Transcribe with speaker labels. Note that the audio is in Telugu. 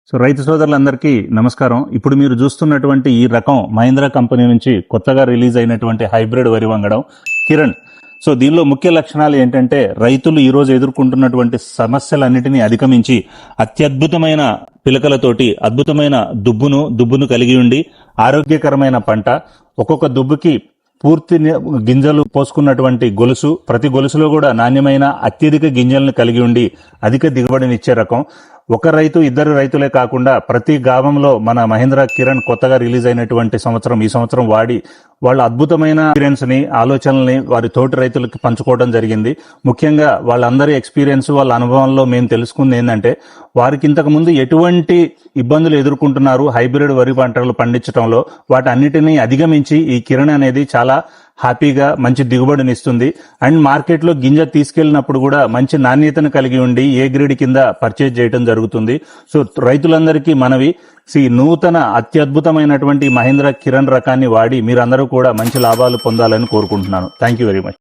Speaker 1: సో రైతు సోదరులందరికీ నమస్కారం. ఇప్పుడు మీరు చూస్తున్నటువంటి ఈ రకం మహీంద్రా కంపెనీ నుంచి కొత్తగా రిలీజ్ అయినటువంటి హైబ్రిడ్ వరి వంగడం కిరణ్. సో దీనిలో ముఖ్య లక్షణాలు ఏంటంటే రైతులు ఈ రోజు ఎదుర్కొంటున్నటువంటి సమస్యలన్నిటినీ అధిగమించి అత్యద్భుతమైన పిలకలతోటి అద్భుతమైన దుబ్బును కలిగి ఉండి ఆరోగ్యకరమైన పంట, ఒక్కొక్క దుబ్బుకి పూర్తి గింజలు పోసుకున్నటువంటి గొలుసు, ప్రతి గొలుసులో కూడా నాణ్యమైన అత్యధిక గింజలను కలిగి ఉండి అధిక దిగుబడినిచ్చే రకం. ఒక రైతు ఇద్దరు రైతులే కాకుండా ప్రతి గ్రామంలో మన మహీంద్రా కిరణ్ కొత్తగా రిలీజ్ అయినటువంటి ఈ సంవత్సరం వాడి వాళ్ళ అద్భుతమైన ఎక్స్పీరియన్స్ ని, ఆలోచనల్ని వారి తోటి రైతులకు పంచుకోవడం జరిగింది. ముఖ్యంగా వాళ్ళందరి ఎక్స్పీరియన్స్, వాళ్ళ అనుభవంలో మేము తెలుసుకుంది ఏంటంటే వారికి ఇంతకు ముందు ఎటువంటి ఇబ్బందులు ఎదుర్కొంటున్నారు హైబ్రిడ్ వరి పంటలు పండించడంలో, వాటి అన్నిటినీ అధిగమించి ఈ కిరణ్ అనేది చాలా హ్యాపీగా మంచి దిగుబడినిస్తుంది. అండ్ మార్కెట్లో గింజ తీసుకెళ్లినప్పుడు కూడా మంచి నాణ్యతను కలిగి ఉండి ఏ గ్రేడ్ కింద పర్చేజ్ చేయడం జరుగుతుంది. సో రైతులందరికీ మనవి, నూతన అత్యద్భుతమైనటువంటి మహీంద్రా కిరణ్ రకాన్ని వాడి మీరందరూ కూడా మంచి లాభాలు పొందాలని కోరుకుంటున్నాను. Thank you very much.